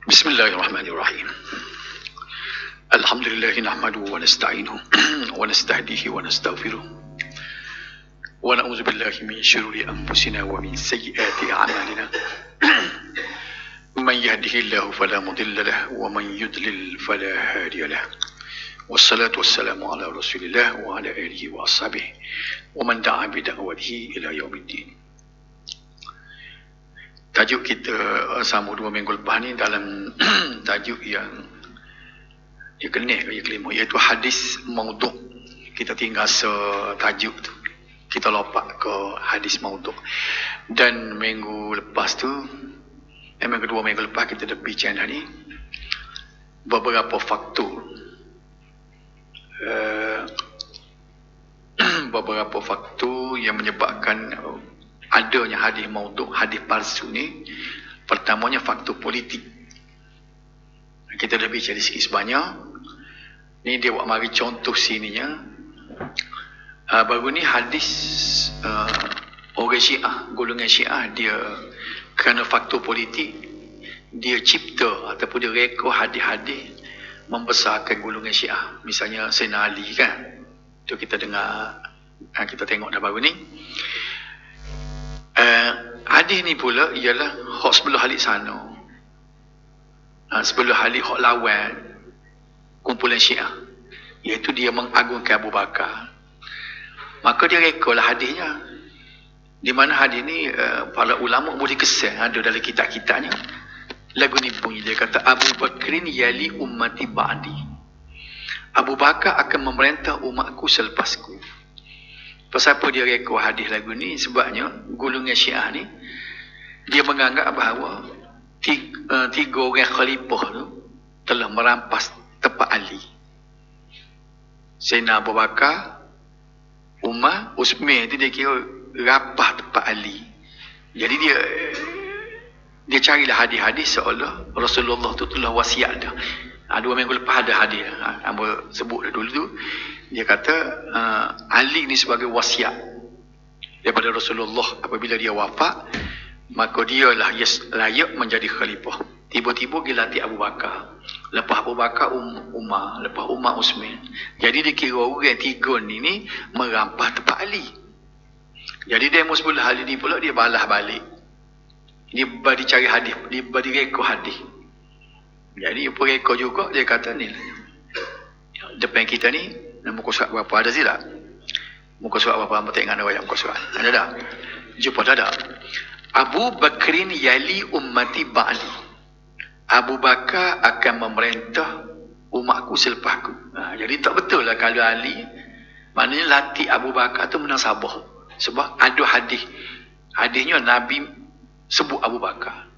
Bismillahirrahmanirrahim. Alhamdulillah nahmaduhu wa nasta'inuhu wa nastahdihi wa nastaghfiruh. Wa na'udzu billahi min syururi anfusina wa min sayyiati a'malina. Man yahdihillahu fala mudilla lahu wa man yudlil fala hadiya lahu. Wassalatu wassalamu ala Rasulillah wa ala alihi wa ashabihi wa man da'a bi da'watihi ila yaumiddin. Tajuk kita sama 2 minggu lepas ni dalam tajuk yang kelima, iaitu hadis maudhu'. Kita tinggal setajuk tu, kita lompat ke hadis maudhu'. Dan minggu lepas tu, minggu lepas kita dah bincang ni beberapa faktor beberapa faktor yang menyebabkan adanya hadis maudhu', hadis palsu ni. Pertamanya faktor politik. Kita dah bincang sikit sebanyak. Ni dia buat mari contoh sininya. Baru ni hadis orang Syiah, golongan Syiah, dia kerana faktor politik dia cipta ataupun dia reka hadis-hadis membesarkan golongan Syiah. Misalnya Sayyidina Ali kan. Tu kita dengar, kita tengok dah baru ni. Hadis ni pula ialah hak sebelah halik sana, sebelah halik hak lawan kumpulan Syiah, iaitu dia mengagungkan Abu Bakar. Maka dia rekalah hadisnya, di mana hadis ni para ulama boleh kesan ada dalam kitab-kitabnya. Lagu ni bunyi, dia kata Abu Bakrin yali ummati ba'di, Abu Bakar akan memerintah umatku selepasku. Pasal apa dia reka hadis lagu ni? Sebabnya golongan Syiah ni dia menganggap bahawa tiga orang khalifah tu telah merampas tempat Ali. Sayyidina Abu Bakar, Umar, Uthman tu dia kira rapah tempat Ali. Jadi dia carilah hadis-hadis seolah Rasulullah tu telah wasiat dah. 2 minggu lepas ada hadis, hamba sebut dah dulu tu. Dia kata Ali ni sebagai wasiat daripada Rasulullah, apabila dia wafat maka dialah layak menjadi khalifah. Tiba-tiba dia latih Abu Bakar, lepas Abu Bakar Umar, lepas Umar Uthman. Jadi dikira orang tiga ni merampas tempat Ali. Jadi demo sebelah Ali ni pula dia balas balik, dia bagi cari hadis, dia bagi reka hadis. Jadi pereka juga dia kata ni depan kita ni muka surat berapa ada silap? Muka surat berapa? Hamba tak ingat ada banyak muka surat. Ada tak? Jumpa tak ada? Abu Bakrin yali ummati ba'li, Abu Bakar akan memerintah umatku selepasku. Jadi tak betul lah kalau Ali, maknanya latih Abu Bakar tu menasabah. Sebab ada hadisnya Nabi sebut Abu Bakar.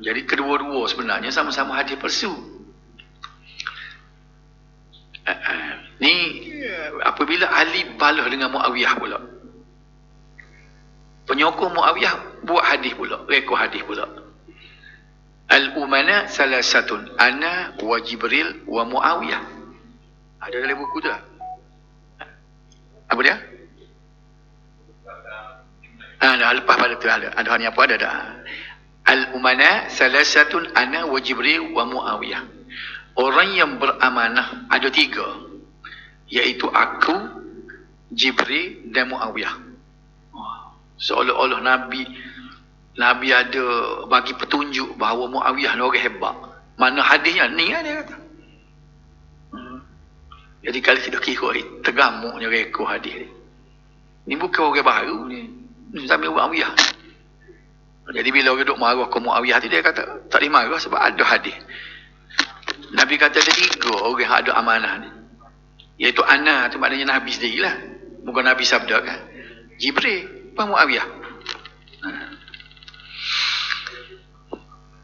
Jadi kedua-dua sebenarnya sama-sama hadis palsu. Ni apabila Ali balah dengan Muawiyah pula, penyokong Muawiyah buat hadis pula, reka hadis pula. Al-umana salasatun ana wa Jibril wa Muawiyah. Ada dalam buku tu tak? Apa dia? Lepas pada tu ada ni apa ada dah. Al-umana salasatun ana wa Jibril wa Muawiyah. Orang yang beramanah ada 3, iaitu aku, Jibril dan Muawiyah. Seolah-olah Nabi ada bagi petunjuk bahawa Muawiyah ni orang hebat. Mana hadisnya ni dia kata. Jadi kalau kita kira tergamuknya reka hadis ni bukan orang baru ni, sambil Muawiyah. Jadi bila orang duk marah ke Muawiyah tu, dia kata tak boleh marah sebab ada hadis. Nabi kata ada 3 orang yang ada amanah ni, iaitu ana tu maknanya Nabi sendirilah, bukan Nabi sabda kan. Jibril dan Muawiyah.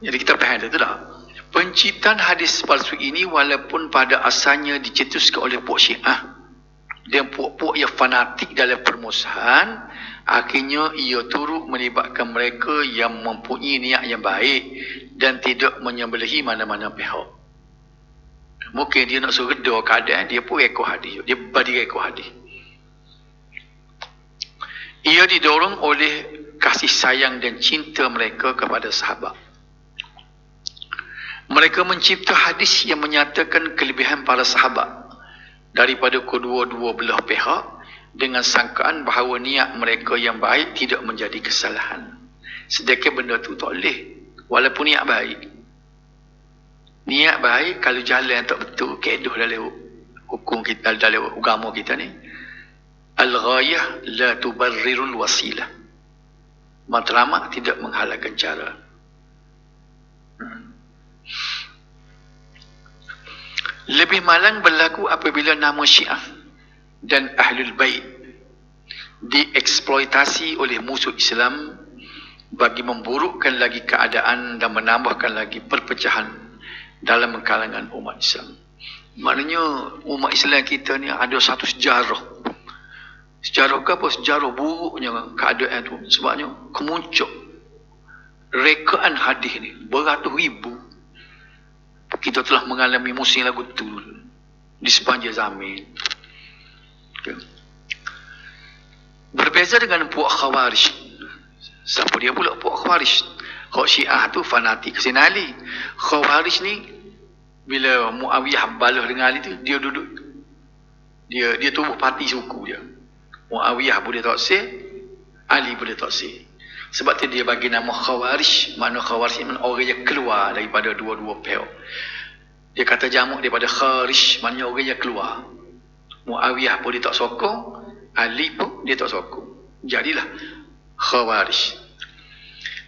Jadi kita faham tu tak? Penciptaan hadis palsu ini walaupun pada asalnya dicetuskan oleh puak Syiah dan puak-puak yang fanatik dalam permusuhan, akhirnya ia turut melibatkan mereka yang mempunyai niat yang baik dan tidak menyembelihi mana-mana pihak. Mungkin dia nak suruh reda keadaan, dia pun reka hadis, dia bagi reka hadis. Ia didorong oleh kasih sayang dan cinta mereka kepada sahabat. Mereka mencipta hadis yang menyatakan kelebihan para sahabat daripada kedua-dua belah pihak dengan sangkaan bahawa niat mereka yang baik tidak menjadi kesalahan. Sedangkan benda tu tak boleh. Walaupun niat baik. Niat baik kalau jalan tak betul, keeduh dalam hukum kita, dalam agama kita ni. Al-ghayah la tubarrirul wasilah. Matlamat tidak menghalalkan cara. Lebih malang berlaku apabila nama Syiah dan Ahlul Bait dieksploitasi oleh musuh Islam bagi memburukkan lagi keadaan dan menambahkan lagi perpecahan dalam kalangan umat Islam. Maknanya umat Islam kita ni ada satu sejarah. Sejarah ke apa? Sejarah buruknya keadaan tu. Sebabnya kemuncak rekaan hadis ni beratus ribu. Kita telah mengalami musim lagu tu di sepanjang zaman. Okay. Berbeza dengan puak Khawarij. Siapa dia pula puak Khawarij? Hak Syiah tu fanatik Sayyidina Ali. Khawarij ni bila Muawiyah balah dengan Ali tu, dia duduk, dia tubuh parti suku dia. Muawiyah boleh tak sah, Ali boleh tak sah. Sebab tu dia bagi nama Khawarij. Makna Khawarij ni orang yang keluar daripada dua-dua pihak. Dia kata jamak daripada Kharij, maknanya orang yang keluar. Muawiyah pun dia tak sokong, Ali pun dia tak sokong. Jadilah Khawarij.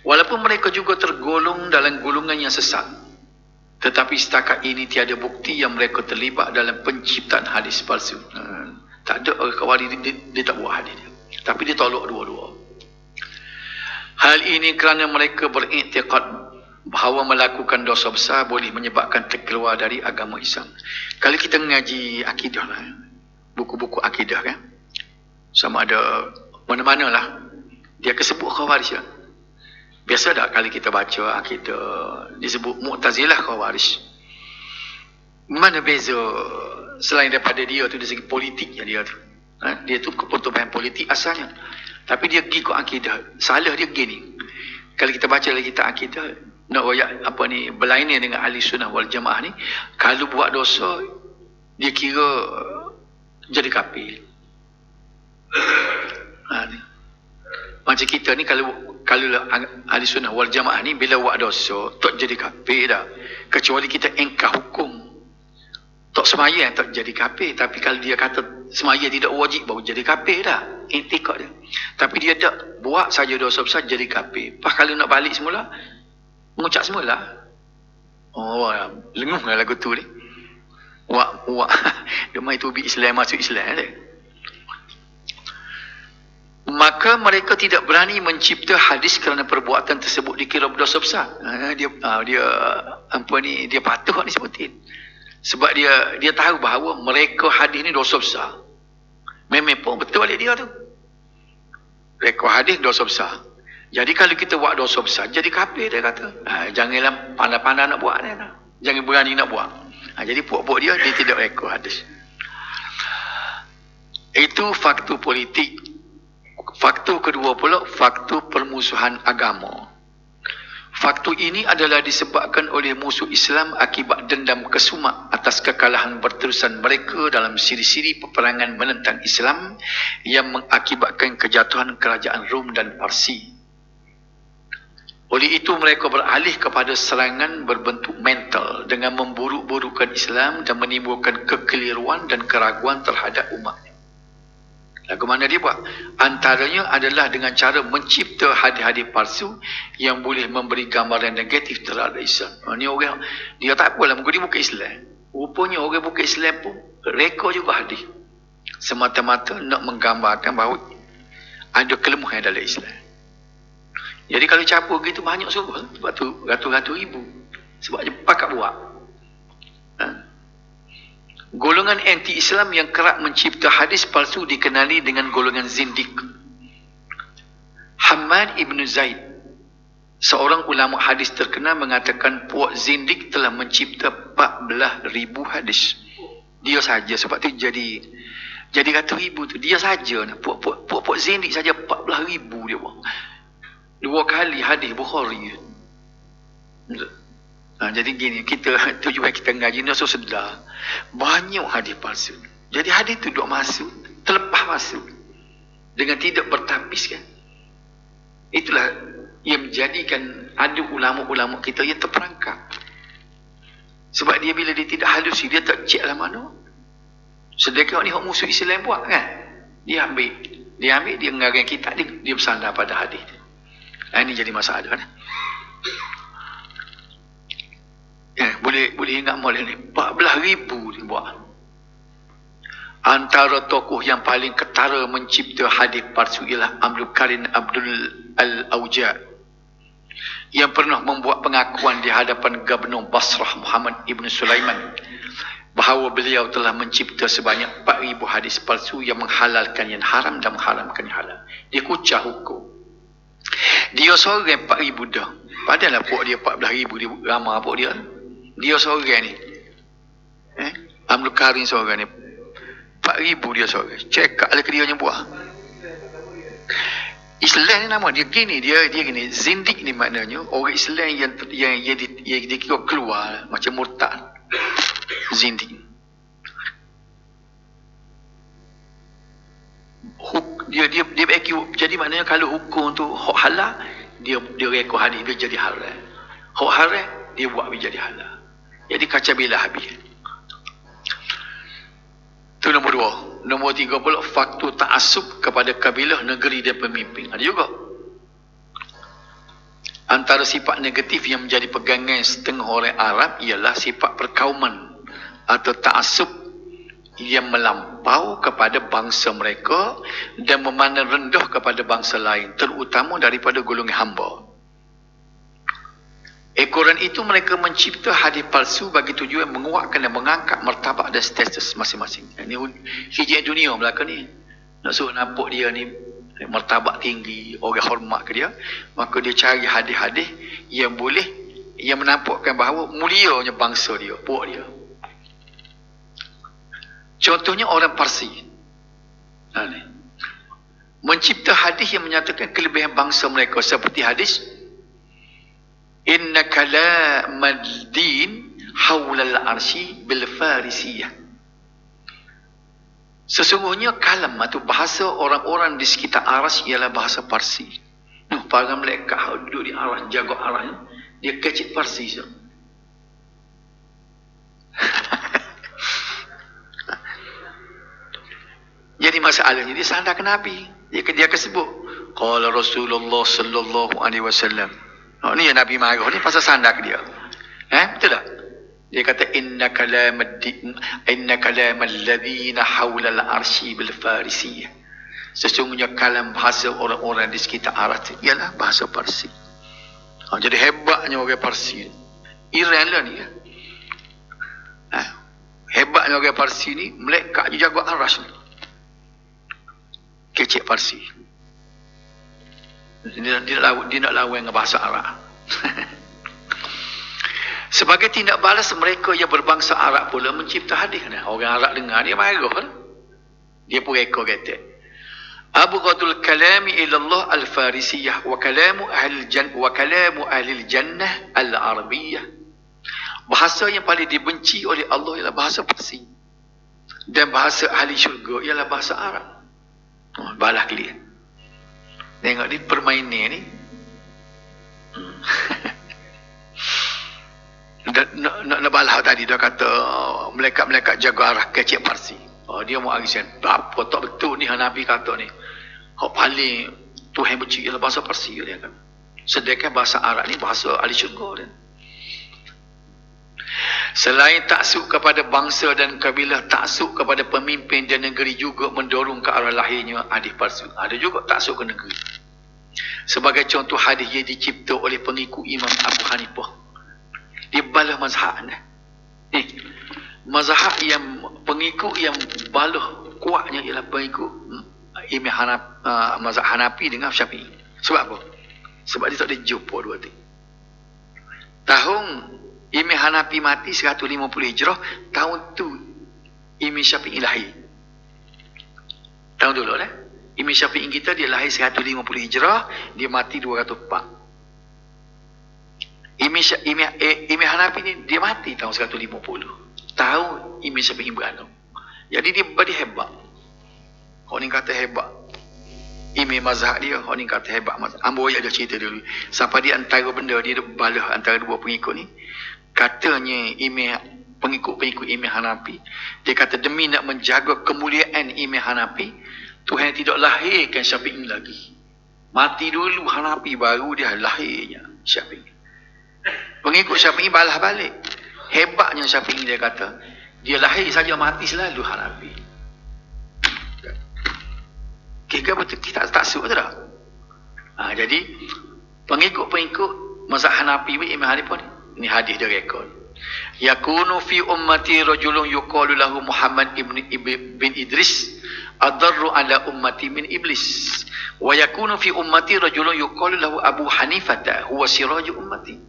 Walaupun mereka juga tergolong dalam golongan yang sesat, tetapi setakat ini tiada bukti yang mereka terlibat dalam penciptaan hadis palsu. Tak ada orang Khawarij dia tak buat hadis dia. Tapi dia tolak dua-dua. Hal ini kerana mereka beriktikad bahawa melakukan dosa besar boleh menyebabkan terkeluar dari agama Islam. Kalau kita mengaji akidah lah, buku-buku akidah kan, sama ada mana-mana lah, dia kesebut Khawarij lah. Biasa tak kali kita baca akidah disebut Mu'tazilah Khawarij. Mana beza selain daripada dia tu dari segi politiknya dia tu. Dia tu kepertubuhan politik asalnya. Tapi dia pergi ke akidah. Salah dia gini. Kalau kita baca lagi kitab akidah, nak royak apa ni, berlainan dengan ahli sunnah wal jamaah ni, kalau buat dosa, dia kira jadi kafir. Macam kita ni, kalau ahli sunnah wal jamaah ni, bila buat dosa, tak jadi kafir dah. Kecuali kita engkar hukum. Tak semaya tak jadi kafir. Tapi kalau dia kata semaya tidak wajib, baru jadi kafir dah. Intikad dia. Tapi dia tak buat saja dosa besar jadi kafir. Pas kalau nak balik semula, mengucap semula. Oh, lenguh lah lagu tu ni. Wak. Dia main tubi Islam, masuk Islam dia. Maka mereka tidak berani mencipta hadis kerana perbuatan tersebut dikira berdosa besar. Dia patuh ni sebutin. Sebab dia tahu bahawa mereka hadis ni dosa besar. Memang pun betul balik dia tu. Mereka hadis dosa besar. Jadi kalau kita buat dosa besar, jadi kafir dia kata. Janganlah pandai-pandai nak buat dia. Jangan berani nak buat. Jadi puak-puak dia tidak reka hadis. Itu faktor politik. Faktor kedua pula, faktor permusuhan agama. Faktor ini adalah disebabkan oleh musuh Islam akibat dendam kesumak atas kekalahan berterusan mereka dalam siri-siri peperangan menentang Islam yang mengakibatkan kejatuhan kerajaan Rom dan Parsi. Oleh itu mereka beralih kepada serangan berbentuk mental dengan memburuk-burukkan Islam dan menimbulkan kekeliruan dan keraguan terhadap umatnya. Lagu mana dia buat? Antaranya adalah dengan cara mencipta hadis-hadis palsu yang boleh memberi gambaran negatif terhadap Islam. Ini orang, dia tak apalah, dia bukan Islam. Rupanya orang bukan Islam pun reka juga hadis. Semata-mata nak menggambarkan bahawa ada kelemahan dalam Islam. Jadi kalau campur gitu banyak suruh. Sebab tu ratus-ratus ribu. Sebab dia pakat buat. Golongan anti-Islam yang kerap mencipta hadis palsu dikenali dengan golongan zindik. Hamad ibn Zaid, seorang ulama hadis terkenal, mengatakan puak zindik telah mencipta 14,000 hadis. Dia saja, sebab tu jadi ratus ribu tu. Dia saja, puak zindik saja 14,000 dia buat. 2 kali hadis Bukhari. Jadi gini, kita tujuan kita ngaji ni so sedar banyak hadis palsu. Jadi hadis tu duk masuk, terlepas masuk dengan tidak bertapis kan. Itulah yang menjadikan ada ulama-ulama kita yang terperangkap. Sebab dia bila dia tidak halusi, dia tak cek lah mana. Sedekah ni hak musuh Islam buat kan. Dia ambil, dia ngarang kitab dia bersandar pada hadis. Ini jadi masalah kan. Boleh ingat molek ni 14,000 dia buat. Antara tokoh yang paling ketara mencipta hadis palsu ialah Abdul Karim Abdul Al-Auja yang pernah membuat pengakuan di hadapan Gubernur Basrah Muhammad Ibn Sulaiman bahawa beliau telah mencipta sebanyak 4,000 hadis palsu yang menghalalkan yang haram dan mengharamkan yang halal. Dia kucah hukum. Dia seorang 4,000 dah. Padahal pok dia 14,000 dia ramah pok dia. Dia seorang ni. Abdul Karim seorang ni. 4,000 dia seorang. Cekak lah ke dia yang buat. Islam ni nama dia gini, dia gini. Zindik ni maknanya orang Islam yang dikira keluar macam murtad. Zindik. Dia jadi maknanya kalau hukum tu hak halal, dia rekod hadis dia jadi halal. Hak haram dia buat dia jadi halal. Jadi kacau bila habis. Itu nombor 2. Nombor 3 pula faktor ta'assub kepada kabilah, negeri dan pemimpin. Ada juga. Antara sifat negatif yang menjadi pegangan setengah orang Arab ialah sifat perkauman atau ta'assub yang melampau kepada bangsa mereka dan memandang rendah kepada bangsa lain, terutama daripada golongan hamba. Ekoran itu mereka mencipta hadis palsu bagi tujuan menguatkan dan mengangkat martabat dan status masing-masing. Ini hijab dunia belakang ni. Nak suruh nampak dia ni martabat tinggi, orang hormat ke dia, maka dia cari hadis-hadis yang boleh, yang menampakkan bahawa mulianya bangsa dia, puak dia. Contohnya orang Parsi. Mencipta hadis yang menyatakan kelebihan bangsa mereka seperti hadis Inna kalamal din hawlal arshi bil farisiyah. Sesungguhnya kalam atau bahasa orang-orang di sekitar aras ialah bahasa Parsi. Para malaikat duduk di aras, jaga arasnya, dia kecil Parsi so. Jadi masalahnya dia sandar ke Nabi. Dia akan sebut qala Rasulullah sallallahu alaihi wasallam. Ni yang Nabi marah ni pasal sandar ke dia. Betul tak? Dia kata inna kalamal ladzina hawla al-arsy bil farisiyah. Sesungguhnya kalam bahasa orang-orang di sekitar aras ialah bahasa Parsi. Jadi hebatnya orang Parsi. Iran lah ni. Hebatnya orang Parsi ni, malaikat je jaga aras ni. Kecik Parsi. Dia nak lawan dengan bahasa Arab. Sebagai tindak balas mereka yang berbangsa Arab pula mencipta hadis. Orang Arab dengar dia marah. Dia pun rekod kata abghadul kalami ilallah al-farisiyah wa kalamu ahli jannah al-arabiyah. Bahasa yang paling dibenci oleh Allah ialah bahasa Parsi. Dan bahasa ahli syurga ialah bahasa Arab. Balas kalian. Tengok ni permainan ni. Nak balah tadi dia kata malaikat jaga arah kecik Parsi. Dia mau arisan. Apa tak betul ni Nabi kata ni. Hak paling Tuhan benci ialah bahasa Parsi dia kan. Sedangkan bahasa Arab ni bahasa ahli syurga dia. Selain taksub kepada bangsa dan kabilah, taksub kepada pemimpin dan negeri juga mendorong ke arah lahirnya hadis palsu. Ada juga taksub ke negeri. Sebagai contoh hadis yang dicipta oleh pengikut Imam Abu Hanifah. Dia balah mazhab. Mazhab yang pengikut yang balah kuatnya ialah pengikut mazhab Hanafi dengan Syafi'i. Sebab apa? Sebab dia tak ada jumpa dua tu. Tahun Imam Hanafi mati 150 Hijrah, tahun tu Imam Syafi'i lahir. Tahun dulu lah. Imam Syafi'i kita dia lahir 150 Hijrah, dia mati 204. Imam Hanafi ni dia mati tahun 150. Tahu Imam Syafi'i beranak. Jadi dia badi hebat. Orang ni kata hebat. Imam mazhab dia, orang ni kata hebat mazhab. Ambo ya dia cerita dulu. Sampai dia antara benda dia balah antara dua pengikut ni. Katanya pengikut Imam Hanafi, dia kata demi nak menjaga kemuliaan Imam Hanafi, Tuhan tidak lahirkan Syafi'i lagi. Mati dulu Hanafi baru dia lahirnya Syafi'i. Pengikut Syafi'i balah balik. Hebatnya Syafi'i dia kata, dia lahir saja mati selalu Hanafi. Kira betul kita tak suka tak? Jadi pengikut mazhab Hanafi Imam Hanafi pun ini hadis dia rekod. Yakunu fi ummati rajulun yuqalu lahu Muhammad bin Idris adarru ala ummati min iblis. Wa yakunu fi ummati rajulun yuqalu lahu Abu Hanifah huwa siraju ummati.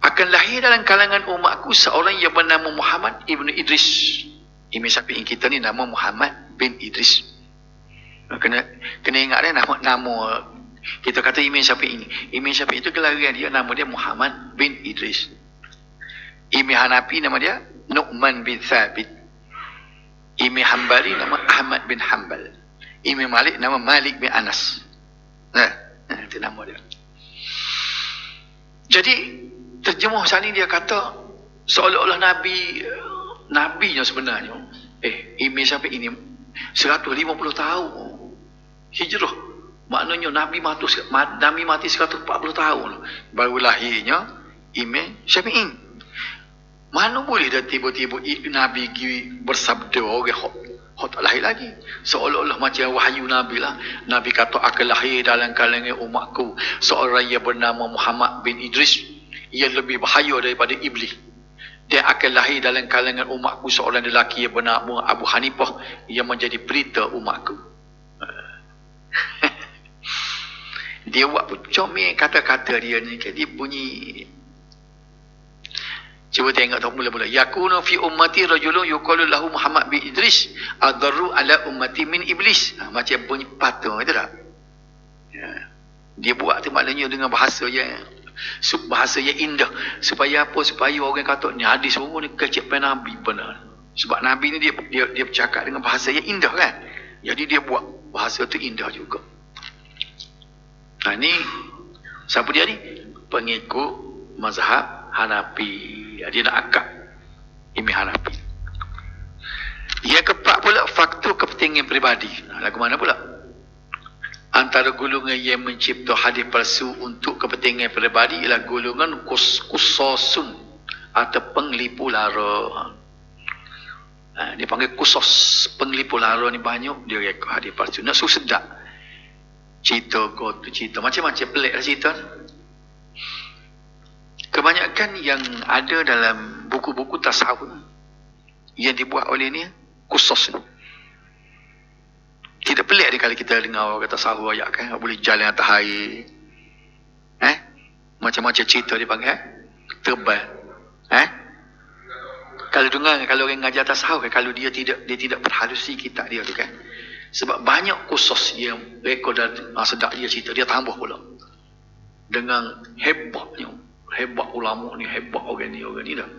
Akan lahir dalam kalangan umatku seorang yang bernama Muhammad ibn Idris. Imam Syafi'i kita ni nama Muhammad bin Idris. Kena ingat dia nama kita kata Imam Syafi'i ni. Imam Syafi'i itu kelarian dia nama dia Muhammad bin Idris. Imam Hanafi nama dia Nu'man bin Thabit. Imam Hanbali nama Ahmad bin Hanbal. Imam Malik nama Malik bin Anas. Itu nama dia. Jadi terjemuh sini dia kata seolah-olah nabinya sebenarnya. Imam Syafi'i ini 150 tahun hijrah. Maknanya Nabi mati 140 tahun baru lahirnya Imam Syafi'i. Mana boleh dah tiba-tiba Nabi bersabda orang tak lahir lagi. Seolah-olah macam wahyu Nabi lah. Nabi kata akan lahir dalam kalangan umatku seorang yang bernama Muhammad bin Idris. Ia lebih bahaya daripada iblis. Dia akan lahir dalam kalangan umatku seorang lelaki yang bernama Abu Hanifah yang menjadi berita umatku. Dia buat comel kata-kata dia ni. Dia bunyi. Cuba tengok tak mula-mula. Yakunu fi ummati rajulun yuqalu lahu Muhammad bin Idris adarru ala ummati min iblis. Macam bunyi patung itu tak? Dia buat tu maknanya dengan bahasa yang indah. Supaya apa? Supaya orang kata ni hadis semua ni kecil Nabi benar. Sebab Nabi ni dia bercakap dengan bahasa yang indah kan. Jadi dia buat bahasa tu indah juga. Ni siapa dia ni? Pengikut mazhab Hanafi. Dia nak akad Imam Hanafi. Yang keempat pula faktor kepentingan peribadi. Lagu mana pula? Antara golongan yang mencipta hadis palsu untuk kepentingan peribadi ialah golongan kusasun atau penglipu lara. Dia panggil kusos. Penglipu lara ni banyak dia rekod hadis palsu. Nak suruh sedap. Cerita macam-macam pelik lah cerita. Kebanyakan yang ada dalam buku-buku tasawuf yang dibuat oleh ni khusus ni. Tidak pelik dia kalau kita dengar orang kata tasawuf ayat kan, boleh jalan atas air. Macam-macam cerita dia panggil terbang. Kalau dengar kalau orang ngajar tasawuf kalau dia tidak berhalusi kitab dia tu kan. Sebab banyak khusus yang rekod dan sedap dia cerita, dia tambah pula. Dengan hebat ulama ni, hebat orang ni dah.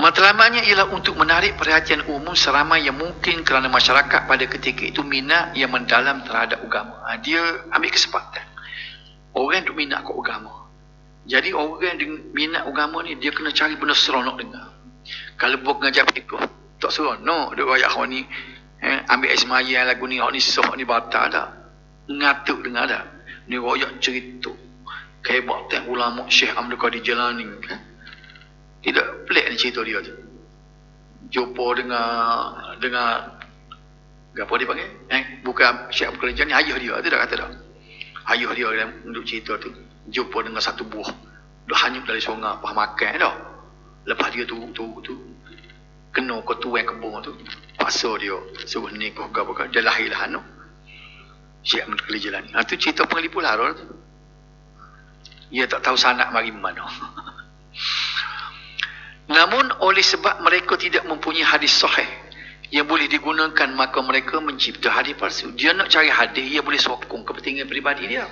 Matlamatnya ialah untuk menarik perhatian umum seramai yang mungkin kerana masyarakat pada ketika itu minat yang mendalam terhadap agama. Dia ambil kesempatan. Orang duk minat ke agama. Jadi orang minat agama ni, dia kena cari benda seronok dengar. Kalau buat ngajar fiqh, tak seronok duk ayat ni. Ambil ismail lagu ni, ni sok ni batal dah. Ngatuk dengar dah. Ni royak cerita kehebatan ulama Syekh Abdul Qadir Jilani kan. Tidak pelik ni cerita dia tu. Jumpa dengan apa dia panggil? Bukan Syekh Abdul Qadir Jilani, ayah dia tu dah kata dah. Ayah dia yang duduk cerita tu jumpa dengan satu buah dah hanyut dari sungai, apa makan dah. Lepas dia tu kena ketua kebun tu. Paksa dia suruh nikah ke dia lahirlah anak Syekh Abdul Qadir Jilani. Tu cerita pengelipu lara tu. Dia tak tahu sanak mari mana. Namun oleh sebab mereka tidak mempunyai hadis sahih yang boleh digunakan, maka mereka mencipta hadis palsu. Dia nak cari hadis yang boleh sokong kepentingan peribadi dia.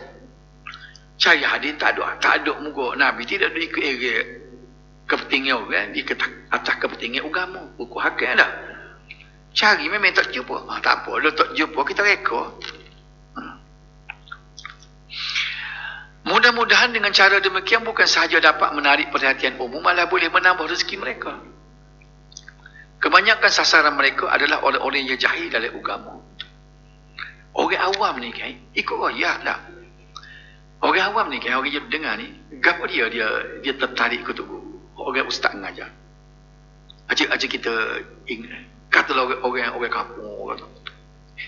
Cari hadis tak ada muka Nabi tidak ada ikut area kepentingan orang, dia ke atas kepentingan agama. Buku hakik dah. Cari memang tak jumpa. Tak apa, kalau tak jumpa kita reka. Mudah-mudahan dengan cara demikian bukan sahaja dapat menarik perhatian umum, malah boleh menambah rezeki mereka. Kebanyakan sasaran mereka adalah orang-orang yang jahil dalam agama. Orang awam ni kan, ikut royak dah. Orang awam ni kan, orang yang dengar ni, gapa dia tertarik ke tu orang ustaz mengajar. Aja kita ingat, katalah orang kampung,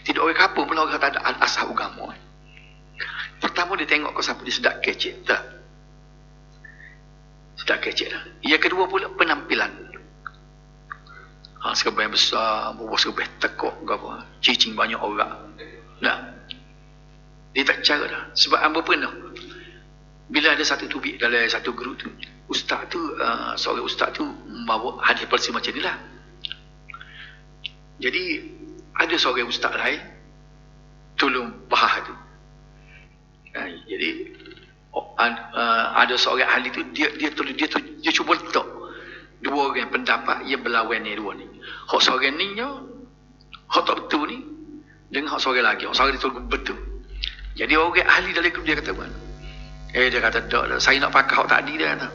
tidak orang kampung pun orang tak ada asal agama. Pertama dia tengok kau siapa dia sedap kecek tak? Sedap kecek dah. Yang kedua pula penampilan. Serba yang besar, bawa serba tekuk ke apa, cicing banyak orang. Nah, dia tak cara dah. Sebab hamba pernah bila ada satu tubik dalam satu grup tu, ustaz tu, seorang ustaz tu membawa hadis palsu macam ni lah. Jadi ada seorang ustaz lain tolong bahas tu. Jadi ada seorang ahli tu dia cuba letak dua orang pendapat yang berlawan ni dua ni. Hak seorang ni hak tak betul ni dengan hak seorang lagi. Hak seorang dia betul. Jadi orang ahli dalam grup dia kata apa? Dia kata tak, saya nak pakai hak tadi dia kata.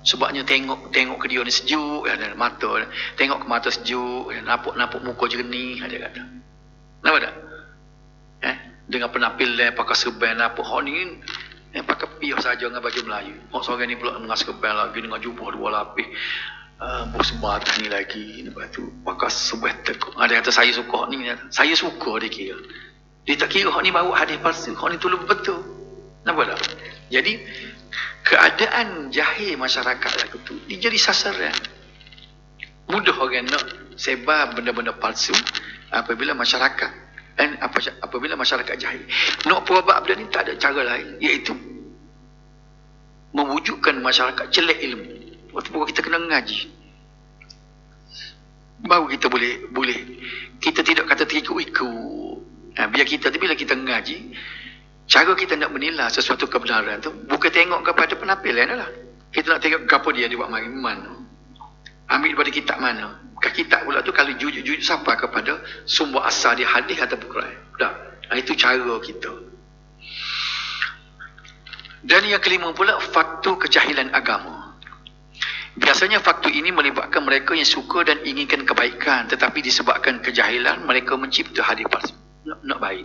Sebabnya tengok ke dia ni sejuk dan mata, tengok ke mata sejuk, nampak muka jernih dia kata. Nampak tak? Dengan penampilan pakai serban apa hak ni pakai piah saja dengan baju Melayu. Hak seorang ni pula dengan serban lagi dengan jubah dua lapis. Bos sebat ni lagi lepas tu pakai serban tekuk. Dia kata saya suka hak ni. Saya suka dia kira. Dia tak kira hak ni bawa hadis palsu. Hak ni tolong betul. Nampak tak? Jadi keadaan jahil masyarakat lagu tu dia jadi sasaran. Mudah orang nak sebar benda-benda palsu apabila masyarakat apabila masyarakat jahil. Nak perubah benda ni tak ada cara lain, iaitu mewujudkan masyarakat celak ilmu. Waktu kita kena ngaji, baru kita boleh kita tidak kata terikut-ikut. Biar kita tu bila kita ngaji, cara kita nak menilai sesuatu kebenaran tu bukan tengok kepada penampilan lah. Kita nak tengok apa dia buat mari mana. Ambil daripada kitab mana. Kitab pula tu kalau jujur sampai kepada sumber asal dia hadis ataupun Quran. Dah. Itu cara kita. Dan yang kelima pula faktor kejahilan agama. Biasanya faktor ini melibatkan mereka yang suka dan inginkan kebaikan, tetapi disebabkan kejahilan mereka mencipta hadis palsu. Nak baik.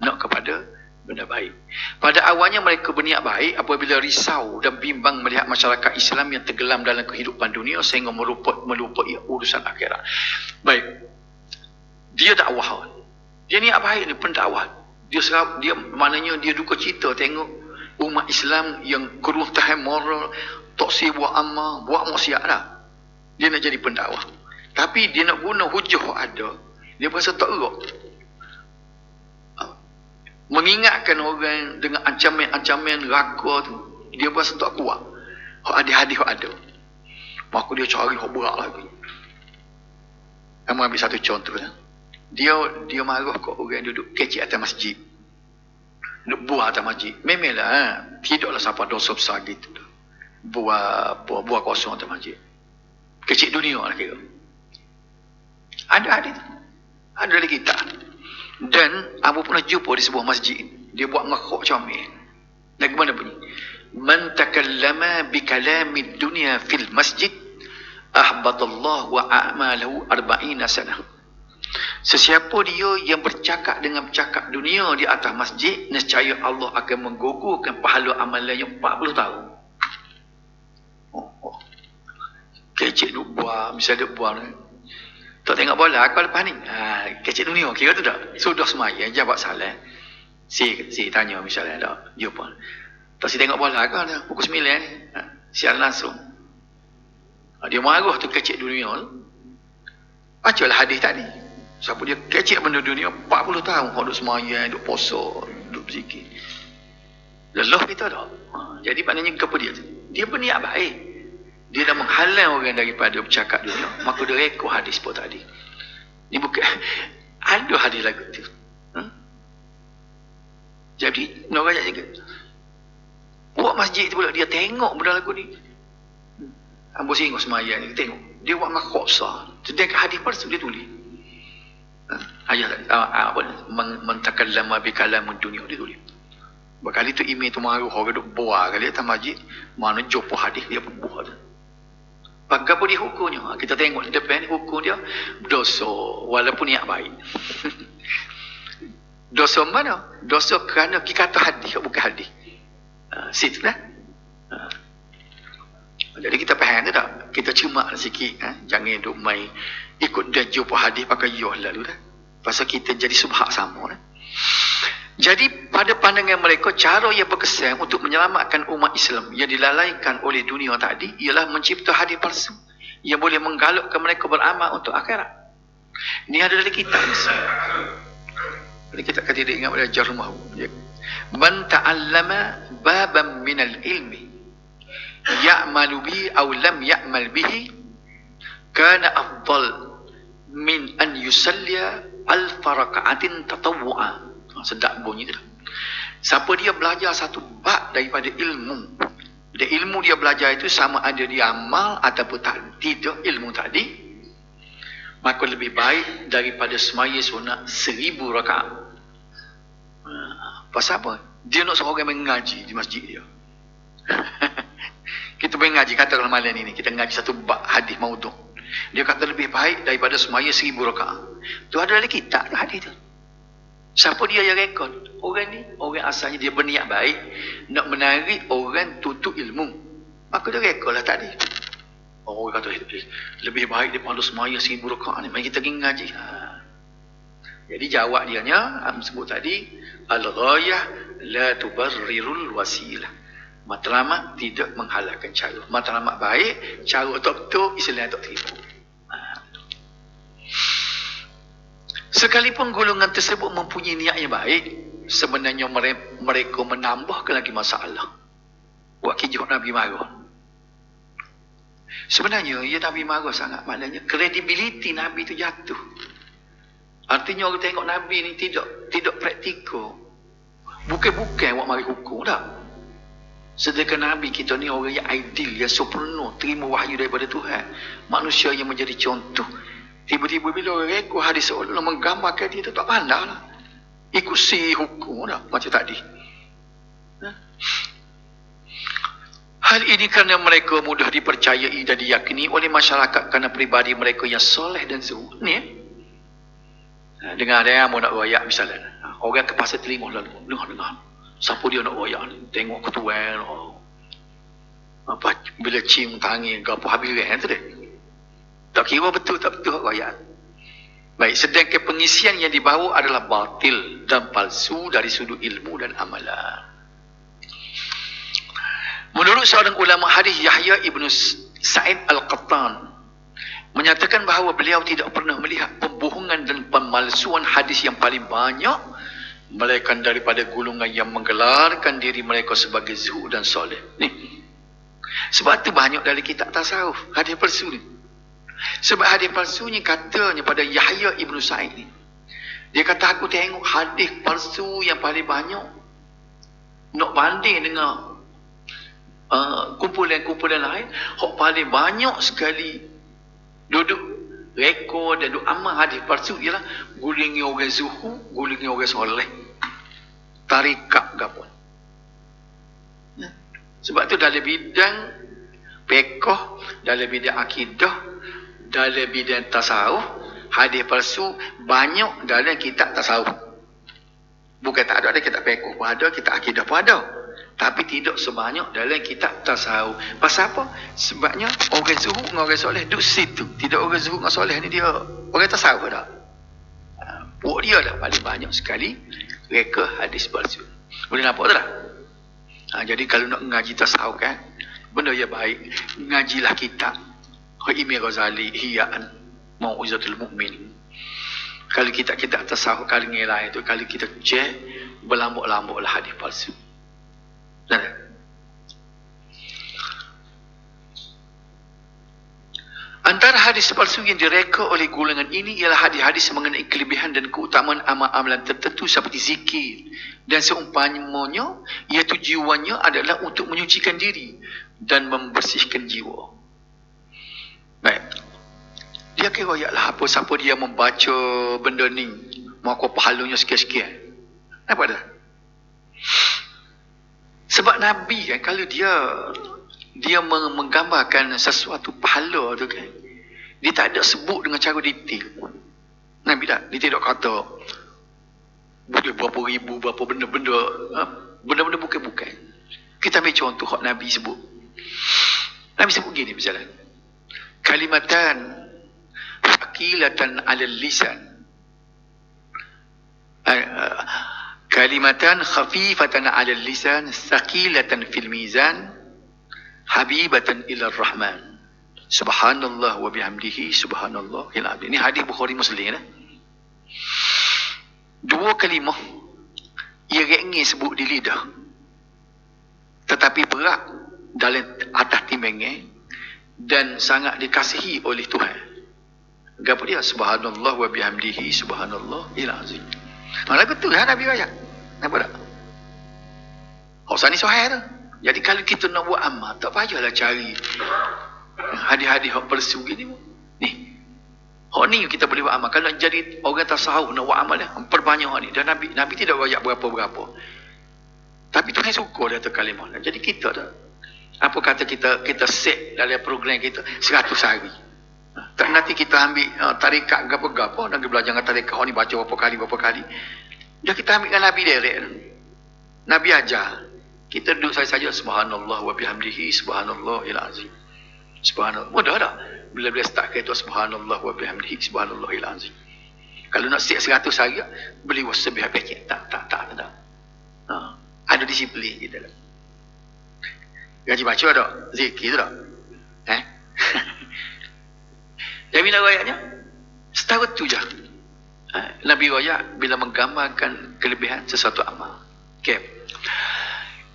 Nak kepada benda baik. Pada awalnya mereka berniat baik apabila risau dan bimbang melihat masyarakat Islam yang tenggelam dalam kehidupan dunia sehingga melupai urusan akhirat. Baik. Dia dakwah. Dia niat baik ni pendakwah. Dia maknanya dia duka cita tengok umat Islam yang keruntuhan moral, toksik buat amal, buat maksiat dah. Dia nak jadi pendakwah. Tapi dia nak guna hujah ada. Dia berasa tak erak. Mengingatkan orang dengan ancaman-ancaman raka tu, dia berasa tak kuat. Hak ada hadis ada. Maka dia cari hak berat lagi. Kamu ambil satu contoh lah. Dia marah kat orang duduk kecil atas masjid. Duduk buah atas masjid. Memanglah tidaklah siapa dosa besar gitu. Buah kosong atas masjid. Kecil dunia lah kira. Ada hadis. Ada lagi kitab. Dan Abu pernah jumpa di sebuah masjid. Dia buat ngakak comel. Lagu mana bunyi? Man takallama bi kalamid dunya fil masjid ahbatallahu wa a'malahu 40 sanah. Sesiapa dia yang bercakap dengan bercakap dunia di atas masjid, nescaya Allah akan menggugurkan pahala amalannya 40 tahun. Kecik duk buat, misalnya duk buat tak tengok bola aku lepas ni. Kecil dunia kira tu tak? Sudah semaya jawab salam. Si tanya misalnya tak jumpa. Tak si tengok bola ke ada pukul 9 ni. Sial langsung. Dia marah tu kecil dunia tu. Bacalah hadis tadi. Siapa dia kecil benda dunia 40 tahun hok duk semaya, duk puasa, duk berzikir. Lelah kita tak? Jadi maknanya apa dia tu? Dia berniat baik. Dia dah menghalang orang daripada bercakap dunia, maka dia rekod hadis pun tadi. Ini bukan ada hadis lagu tu. Jadi nak rakyat juga. Buat masjid tu pula dia tengok benda lagu ni. Ambo singgah semaya ni tengok. Dia buat makhosah. Sedangkan hadis palsu dia tulis. Ayat apa mentakallama bi kalamun dunia dia tulis. Berkali tu email tu maruh orang duk buah kali atas masjid, mana jopo hadis dia buah tu. Bagapo dia hukumnya? Kita tengok di depan hukum dia dosa walaupun niat baik. Dosa mana? Dosa kerana kita kata hadis bukan hadis. Situ lah. Jadi kita faham tu tak? Kita cemak sikit. Jangan duk main ikut dia jumpa hadis pakai yoh lalu dah. Pasal kita jadi subhak sama dah. Jadi pada pandangan mereka, cara yang berkesan untuk menyelamatkan umat Islam yang dilalaikan oleh dunia tadi ialah mencipta hadis palsu yang boleh menggalakkan mereka beramal untuk akhirat. Ini ada dari kitab ni. Jadi kita akan tidak ingat pada jarumah. Man ta'allama baban minal ilmi ya'malu bihi aw lam ya'mal bihi kana afdal min an yusalliya alf raka'atin tatawwu'a. Sedap bunyi tu. Siapa dia belajar satu bab daripada ilmu, dan ilmu dia belajar itu sama ada dia amal ataupun tidak ilmu tadi, maka lebih baik daripada semaya sunat 1000 rakaat. Pasal apa? Dia nak seorang yang mengaji di masjid dia. Kita mengaji, katakanlah malam ini kita mengaji satu bab hadis maudhu'. Dia kata lebih baik daripada semaya 1000 rakaat. Tu ada dalam kitab hadis tu. Siapa dia yang rekod? Orang ni, orang asalnya dia berniat baik nak menarik orang tutup ilmu. Maka dia rekod lah tadi. Orang kata lebih baik daripada semaya 1000 rakaat ni. Mari kita pergi ngaji. Jadi jawab dia nya sebut tadi, al-ghayah la tubarrirul wasilah. Matlamat tidak menghalalkan cara. Matlamat baik, cara tak betul, Islam tak terima. Sekalipun golongan tersebut mempunyai niat yang baik, sebenarnya mereka menambahkan lagi masalah. Buat kijak Nabi marah. Sebenarnya, ya Nabi marah sangat. Maknanya, kredibiliti Nabi itu jatuh. Artinya orang tengok Nabi ni tidak praktikal. Bukan-bukan buat mari hukum tak. Sedangkan Nabi kita ni orang yang ideal, yang sempurna, terima wahyu daripada Tuhan. Manusia yang menjadi contoh. Tiba-tiba bila orang rekod hadis seolah menggambarkan dia tu tak pandang lah. Ikut si hukum lah macam tadi. Hal ini kerana mereka mudah dipercayai dan diyakini oleh masyarakat kerana pribadi mereka yang soleh dan zuhud ni. Dengar dia mau nak royak misalnya. Orang ke pasar terima lalu. Dengar. Siapa dia nak royak ni? Tengok ketuan. Apa bila cium tangan ke apa habis tu dia. Tak kira betul tak betul royak. Baik, sedangkan pengisian yang dibawa adalah batil dan palsu dari sudut ilmu dan amalan. Menurut seorang ulama hadis Yahya ibn Sa'id Al-Qattan menyatakan bahawa beliau tidak pernah melihat pembohongan dan pemalsuan hadis yang paling banyak melainkan daripada golongan yang menggelarkan diri mereka sebagai zuhud dan soleh. Ni. Sebab tu banyak dari kitab tasawuf hadis palsu ni. Sebab hadis palsunya katanya pada Yahya ibn Sa'id ni. Dia kata aku tengok hadis palsu yang paling banyak nak banding dengan kumpulan-kumpulan lain, hak paling banyak sekali duduk rekod dan duduk amal hadis palsu ialah gulingi orang zuhud, gulingi orang soleh, tarikat gabung. Sebab tu dalam bidang fiqh, dalam bidang akidah, dalam bidang tasawuf, hadis palsu banyak dalam kitab tasawuf. Bukan tak ada kitab fiqh pun ada, kitab akidah pun ada. Tapi tidak sebanyak dalam kitab tasawuf. Pasal apa? Sebabnya orang zuhud dengan orang soleh duduk situ. Tidak orang zuhud dengan soleh ni dia orang tasawuf dah. Buat dia dah paling banyak sekali reka hadis palsu. Boleh nampak tak? Jadi kalau nak ngaji tasawuf kan, benda yang baik, ngajilah kitab Imam Ghazali, Ihya'an Mau'izatul Mu'min. Kalau kitab-kitab tasawuf kali nilai itu, kalau kita cek, berlambuk-lambuklah hadis palsu. Antara Antara hadis palsu yang direka oleh golongan ini ialah hadis-hadis mengenai kelebihan dan keutamaan amalan tertentu seperti zikir dan seumpamanya, iaitu jiwanya adalah untuk menyucikan diri dan membersihkan jiwa. Baik. Dia kira lah apa siapa dia membaca benda ni, maka pahalanya sekian-sekian. Apa dah? Sebab Nabi kan, kalau dia menggambarkan sesuatu pahala tu kan, dia tak ada sebut dengan cara detail. Nabi tak, dia tidak kata boleh berapa ribu, berapa benda-benda, benda-benda bukan-bukan. Kita ambil contoh hak Nabi sebut. Nabi sebut gini misalnya, kalimatan thaqilatan 'alal lisan, kalimatan khafifatan 'alal lisan, thaqilatan fil mizan, habibatan ila rahman. Subhanallah wa bihamdihi subhanallahil azim. Ini hadis Bukhari Muslim dah. Dua kalimah ia ringan sebut di lidah, tetapi berat dalam atas timbangan dan sangat dikasihi oleh Tuhan. Gapo dia? Subhanallah wa bihamdihi subhanallahil azim. Malah betul kan Nabi ayat. Nampak tak? Hak ni sahih tu. Jadi kalau kita nak buat amal, tak payahlah cari hadis-hadis hak palsu gini. Ni. Hak ni kita boleh buat amal. Kalau nak jadi orang tasawuf nak buat amal dia, perbanyak hak ni. Dan Nabi tidak royak berapa-berapa. Tapi Tuhan suka dia tu kalimah. Jadi kita dah, apa kata kita set dalam program kita 100 hari. Tak nanti kita ambil tarikat gapo-gapo, nak belajar dengan tarikat hak ni baca berapa kali. Dah kita ambil dengan Nabi direct. Nabi ajar. Kita duduk saja subhanallah wa bihamdihi subhanallahil azim. Subhanallah. Mudah tak? Bila-bila start kata subhanallah wa bihamdihi subhanallahil azim. Kalau nak set 100 hari, beli wasbih paket. Tak. Ada disiplin kita lah. Gaji baca tak? Zikir tak? Jadi bila royaknya, setahun tu je. Nabi royak bila menggambarkan kelebihan sesuatu amal. Okay.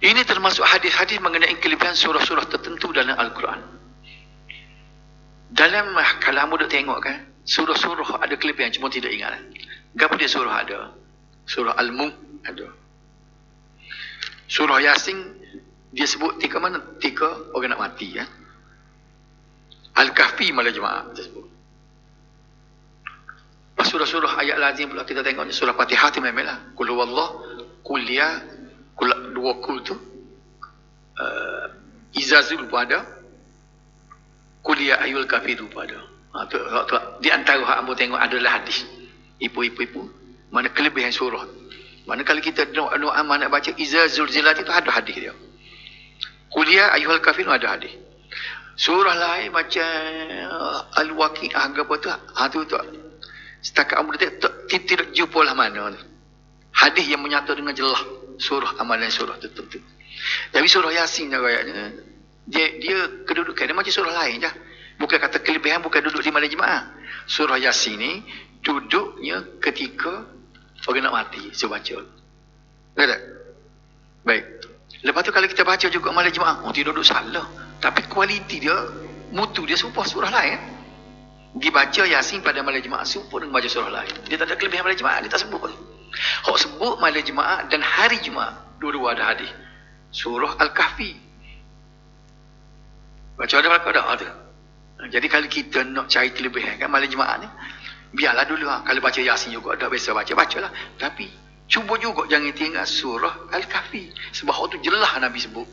Ini termasuk hadis-hadis mengenai kelebihan surah-surah tertentu dalam Al-Quran. Dalam kalau kamu dah tengok kan, surah-surah ada kelebihan, cuma tidak ingat. Apa dia surah ada? Surah Al-Mulk ada. Surah Yasin dia sebut 3 mana? 3 orang nak mati kan. Al-Kahfi malah jemaah dia sebut. Surah-surah ayat lazim pula kita tengok surah Fatihah tu memanglah. Qul huwallah, qul ya, qul dua qul tu. Izazul pun ada. Qul ya ayyul kafirun pun ada. Tu di antara hak ambo tengok adalah hadis. Ipu. Mana kelebihan surah. Mana kalau kita doa amal nak baca Izazul Zilat itu ada hadis dia. Qul ya ayyuhal kafirun ada hadis. Surah lain macam Al-Waqi'ah apa tu, tu. Setakat ambo tidak jumpa lah mana tu. Hadis yang menyatu dengan jelas surah amalan surah tertentu. Tapi surah Yasin ayatnya dia kedudukan dia macam surah lain je. Bukan kata kelebihan bukan duduk di malam jemaah. Surah Yasin ni duduknya ketika orang nak mati baca. Betul tak? Baik. Lepas tu kalau kita baca juga malam jemaah, tidak duduk salah. Tapi kualiti dia, mutu dia serupa surah lain. Dibaca Yasin pada malam jemaah serupa dengan baca surah lain. Dia tak ada kelebihan malam jemaah, dia tak sebut pun. Hak sebut malam jemaah dan hari Jumaat, dua-dua ada hadis. Surah Al-Kahfi. Baca ada belakang ada tu. Jadi kalau kita nak cari kelebihan kan malam jemaah ni, biarlah dulu kalau baca Yasin juga dah biasa bacalah. Tapi cuba juga jangan tinggal surah Al-Kahfi. Sebab tu jelas Nabi sebut.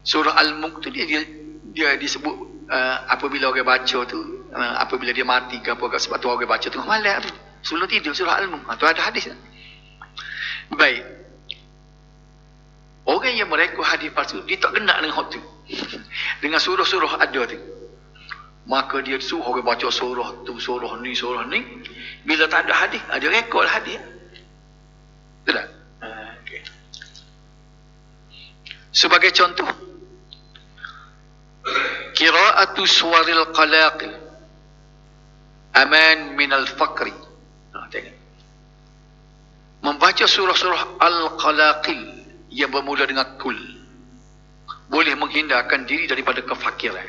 Surah Al-Mulk tu dia disebut apabila orang baca tu, apabila dia mati ke apa, sebab tu orang baca tengah malam tu. Sebelum tidur surah Al-Mulk. Tu ada hadis. Baik. Orang yang mereka hadis palsu, dia tak kena dengan hak tu. Dengan surah-surah ada tu. Maka dia suruh orang baca surah tu, surah ni. Bila tak ada hadis, ada rekod hadis. Betul tak? Okay. Sebagai contoh, qira'atu suwaril qalaqil aman minal faqri. Tengok. Membaca surah-surah Al-Qalaqil yang bermula dengan kul boleh menghindarkan diri daripada kefakiran.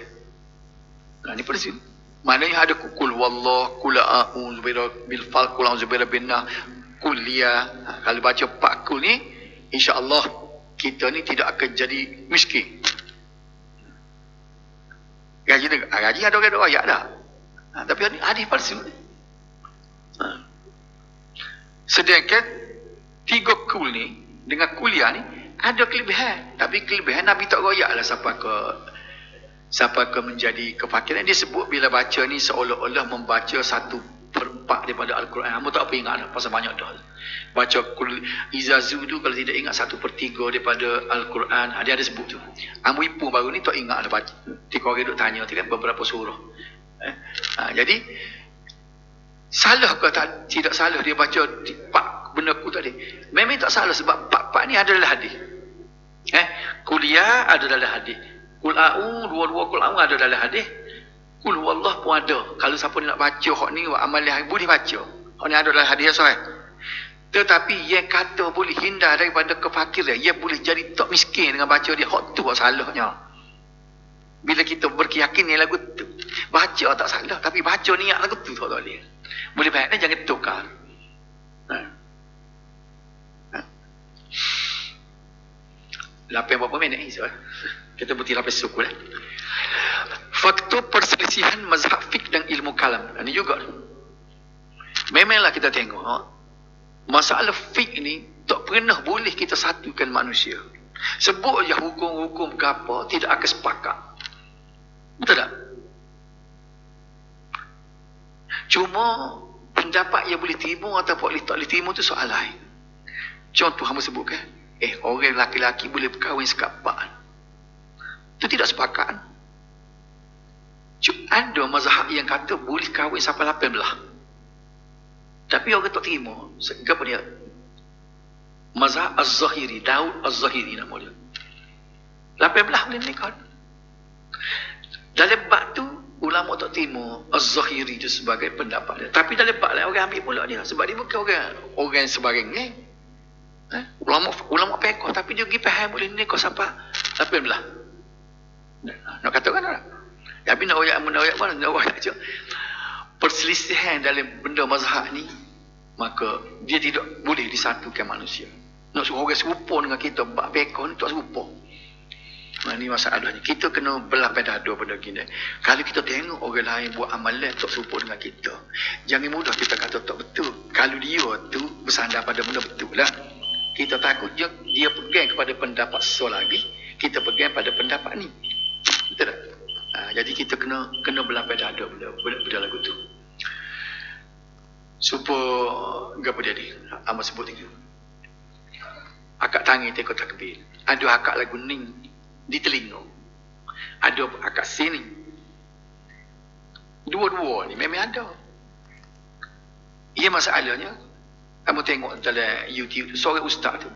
Ni pada sini. Maknanya ada kul wallah, kul a'udzu bil falaq, kul a'udzu bin nas, kul ya. Kalau baca 4 kul ni, insya-Allah kita ni tidak akan jadi miskin. Gaji ada orang doa ayat dah. Tapi hadis palsu ni. Sedangkan 3 kul ni dengan kuliah ni ada kelebihan, tapi kelebihan Nabi tak royaklah siapa ke menjadi kefakiran. Dia sebut bila baca ni seolah-olah membaca 1/4 daripada Al-Quran. Kamu tak apa ingat dah, pasal banyak dah. Baca kul izazu tu kalau tidak ingat 1/3 daripada Al-Quran. Dia ada sebut tu. Amu ipu baru ni tak ingat dah baca. Tiga orang duk tanya kan beberapa surah. Jadi salah ke tidak salah dia baca 4 benda ku tadi? Memang tak salah sebab 4 ni adalah hadis. Kuliah ada dalam hadis. Kul a'u, dua kul a'u ada dalam hadis. Kul huwallah pun ada. Kalau siapa nak baca hak ni amal yang boleh baca. Hak ni ada dalam hadis sahih. Tetapi yang kata boleh hindar daripada kefakiran, ia boleh jadi tak miskin dengan baca dia. Hak tu salahnya. Bila kita berkeyakin ni lagu tu, baca tak salah, tapi baca niat lagu tu tak boleh. Boleh baik jangan tukar. Lapan berapa minit ni? Kita berhenti sampai suku dah. Faktor perselisihan mazhab fiqh dan ilmu kalam. Ini juga. Memanglah kita tengok. Masalah fiqh ni tak pernah boleh kita satukan manusia. Sebut je hukum-hukum apa tidak akan sepakat. Betul tak? Cuma pendapat yang boleh terima atau tak boleh terima tu soal lain. Contoh hamba sebutkan. Orang laki-laki boleh berkahwin sekapat. Itu tidak sepakat. Ada mazhab yang kata boleh kahwin sampai 18. Tapi orang tak terima. Apa dia? Mazhab Az-Zahiri. Daud Az-Zahiri nama dia. 18 boleh nikah. Dalam bab tu, ulama tak terima Az-Zahiri tu sebagai pendapat dia. Tapi dalam bab lain orang ambil pula dia. Sebab dia bukan orang sebarang ni. Ulama pekoh tapi dia pergi faham boleh nikah sampai 18. Nak katakan tak? Tapi nak oyak mana? Nak oyak je. Perselisihan dalam benda mazhab ni, maka dia tidak boleh disatukan manusia. Nak suruh orang serupa dengan kita bab pekoh ni tak serupa. Ini masalahnya. Kita kena belah pada dua pada gini. Kalau kita tengok orang lain buat amalan tak serupa dengan kita, jangan mudah kita kata tak betul. Kalau dia tu bersandar pada benda betul lah. Kita takut dia pegang kepada pendapat sesuatu lagi, kita pegang pada pendapat ni. Betul tak? Jadi kita kena belah pada ada benda lagu tu. Supaya apa dia ni? Amat sebut lagi. Akak tangi teko takbir. Ada akak lagu ning di telinga. Ada akak sini. Dua-dua ni memang ada. Ia masalahnya, kamu tengok dalam YouTube tu, seorang ustaz tu,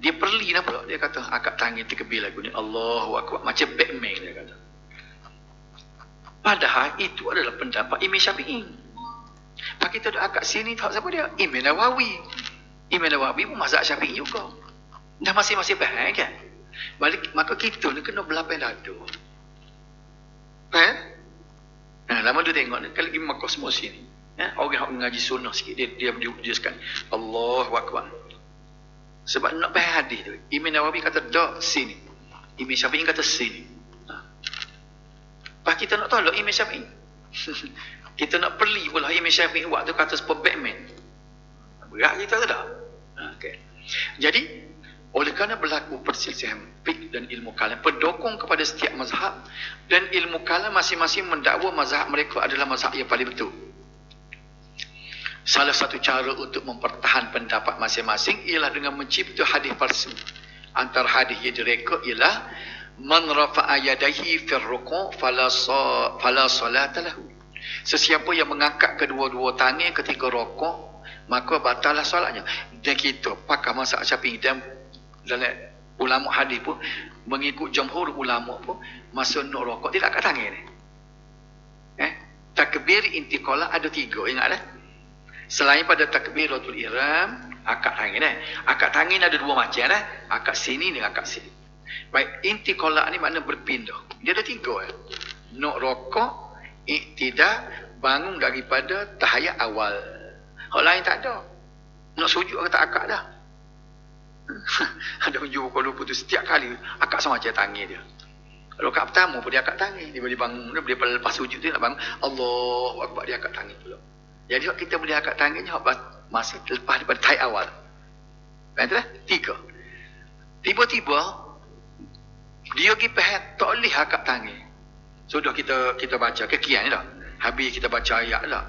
dia perli nampak, dia kata akak tangi takbir lagu ni Allahu Akbar, macam Batman dia kata. Padahal itu adalah pendapat Imam Syafi'i. Pak kita ada akak sini tak siapa dia? Imam Nawawi. Imam Nawawi pun mazhab Syafi'i juga. Dah masing-masing faham kan? Maka kita ni kena berlapang dada. Lama dia tengok ni, kalau Imam Kosmos ni, orang ngaji sunnah sikit, dia sekali Allahu Akbar. Sebab nak faham hadis tu, Imam Nawawi kata dak sini, Imam Syafi'i kata sini. Pak kita nak tolak Imam Syafi'i. Kita nak perli pula Imam Syafi'i waktu kata seperti Batman. Berat kita ke tak? Okay. Jadi oleh kerana berlaku perselisihan fiqh dan ilmu kalam pendukung kepada setiap mazhab, dan ilmu kalam masing-masing mendakwa mazhab mereka adalah mazhab yang paling betul. Salah satu cara untuk mempertahan pendapat masing-masing ialah dengan mencipta hadis palsu. Antara hadis yang direka ialah man rafa'a yadayhi fi ruku' fala salata lahu. Sesiapa yang mengangkat kedua-dua tangan ketika rokok, maka batallah solatnya. Dan kita pakar mazhab Syafi'i dan dalam ulama hadis pun mengikut jamhur ulama pun masa nak rokok tidak angkat tangan ni. Takbir intiqalah ada 3, ingatlah. Selain pada takbiratul ihram, akad tangan akad tangan ada 2 macam akad sini dengan akad sini. Baik, intiqalah ni makna berpindah. Dia ada 3 Nak rokok, Iktidal bangun daripada tahiyat awal. Hak lain tak ada. Nak sujud ke tak akak dah. Ada hujung kalau putus setiap kali akak sama macam tangan dia. Kalau akak pertama pun dia akak tangan. Dia boleh bangun, dia lepas sujud dia nak bangun. Allahu Akbar, dia akak tangan pula. Jadi kita boleh akak tangannya masa lepas daripada tahiyat awal. Betul? 3. Tiba-tiba dia pergi faham tak boleh akak tangan. Sudah kita baca kekian dah. Habis kita baca ayat dah.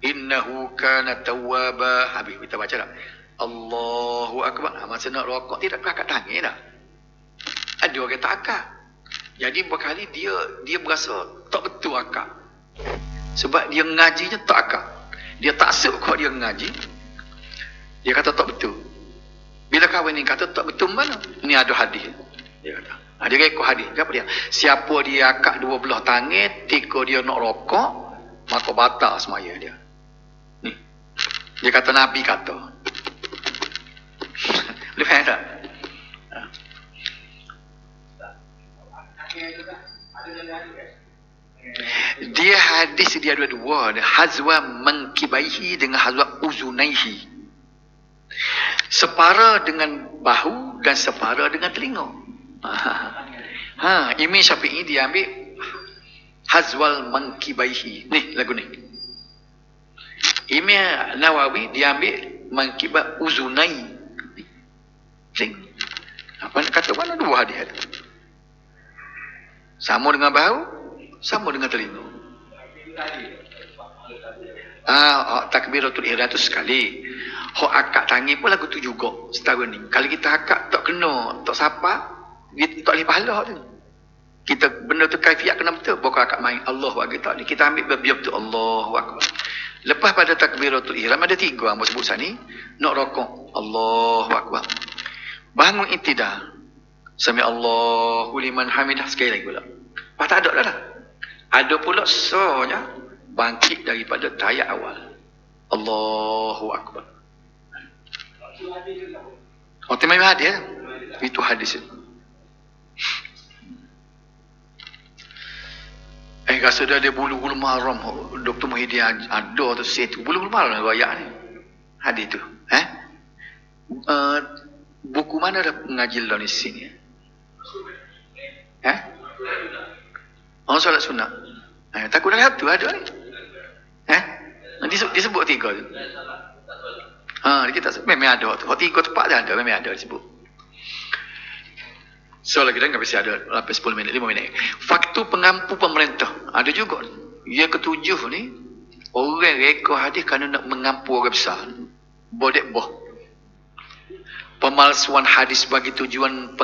Innahu kana tawwaba. Habis kita baca dah. Allahu Akbar. Masa nak rokok tidak akak tangan dah. Ada orang tak akak. Jadi berkali dia berasa tak betul akak. Sebab dia ngajinya tak akak. Dia tak sebut kalau dia ngaji. Dia kata tak betul. Bila kawan ni kata tak betul mana? Ni ada hadis. Dia kata. Dia rekod hadis. Apa dia? Siapa dia akak 12 tangan, ketika dia nak rokok, maka batal semaya dia. Ni. Dia kata Nabi kata. Boleh faham tak? Dia hadis dia dua-dua. Hazwa mankibaihi dengan hazwa uzunaihi. Separa dengan bahu dan separa dengan telinga. Imam Syafi'i dia ambil hazwal mankibaihi. Ni lagu ni. Imam Nawawi dia ambil mankiba uzunai. Apa nak kata mana dua hadis ada? Sama dengan bahu, sama dengan telinga. Takbiratul ihram tu sekali. Hak akak tangi pun lagu tu juga setara ni. Kalau kita akak tak kena, tak sapa, dia tak boleh pahala tu. Kita benda tu kaifiat kena betul. Bukan akak main Allahu Akbar tak ni. Kita ambil biar betul Allahu Akbar. Lepas pada takbiratul ihram ada 3 hamba sebut sini. Nak rokok Allahu Akbar. Bangun iktidal. Sami Allahu liman hamidah sekali lagi pula. Lepas tak ada dah. Ada pula sonya bangkit daripada tahiyat awal. Allahu Akbar. Tema hadis. Itu hadis. Rasa dah ada bulu-bulu maram. Dr. Muhyiddin ada tu situ. Bulu-bulu maram riwayat ni. Hadis tu. Buku mana dah mengaji dalam di sini? Solat sunat. Takut dalam tu ada ni. Disebut 3 tu. Kita memang ada tu. 3 tepat dah ada, memang ada disebut. So lagi dah enggak bisa ada sampai 10 minit, 5 minit. Faktor pengampu pemerintah ada juga. Yang ketujuh ni orang rekod hadis kerana nak mengampu orang besar. Bodek boh. Pemalsuan hadis bagi tujuan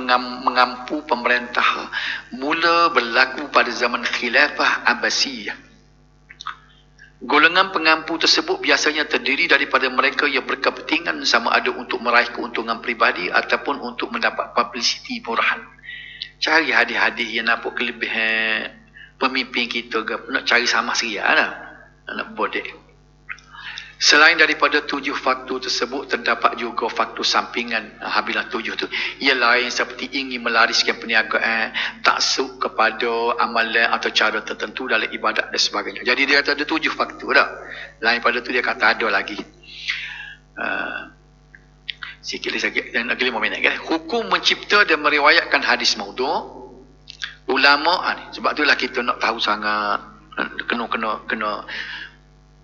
mengampu pemerintah mula berlaku pada zaman Khilafah Abbasiyah. Golongan pengampu tersebut biasanya terdiri daripada mereka yang berkepentingan sama ada untuk meraih keuntungan peribadi ataupun untuk mendapat publicity murahan. Cari hadis-hadis yang nampak kelebihan pemimpin kita ke, nak cari sama seria lah. Nak bodek. Selain daripada 7 faktor tersebut, terdapat juga faktor sampingan. Habilah 7 tu. Ia lain seperti ingin melariskan perniagaan, taksub kepada amalan atau cara tertentu dalam ibadat dan sebagainya. Jadi dia kata ada 7 faktor dah. Lain pada tu dia kata ada lagi. Sikit lagi, dan lagi 5 minit. Hukum mencipta dan meriwayatkan hadis maudhu'. Ulama' ni. Sebab itulah kita nak tahu sangat. Kena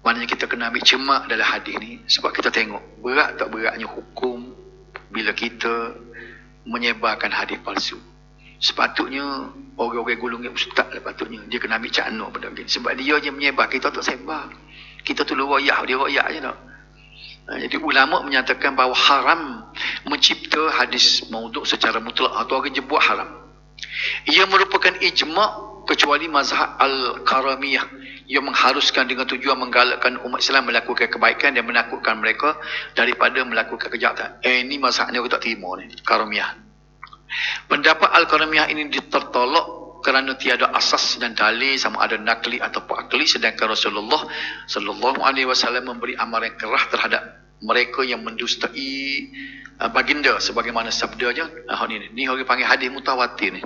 maknanya kita kena ambil cemak dalam hadis ni. Sebab kita tengok berat tak beratnya hukum bila kita menyebarkan hadis palsu. Sepatutnya orang-orang golongan ustaz lah patutnya. Dia kena ambil cakna pada begini. Sebab dia je menyebar, kita tak sebar. Kita tu royak, dia royak je tak. Jadi ulama' menyatakan bahawa haram mencipta hadis maudhu' secara mutlak atau orang je buat haram. Ia merupakan ijma' kecuali mazhab Al-Karamiyah yang mengharuskan dengan tujuan menggalakkan umat Islam melakukan kebaikan dan menakutkan mereka daripada melakukan kejahatan. Ini mazhabnya kita tak terima ni, Karamiyah. Pendapat Al-Karamiyah ini tertolak kerana tiada asas dan dalil sama ada nakli atau akli, sedangkan Rasulullah sallallahu alaihi wasallam memberi amaran kerah terhadap mereka yang mendustai baginda sebagaimana sabdanya. Ni orang panggil hadis mutawatir ni.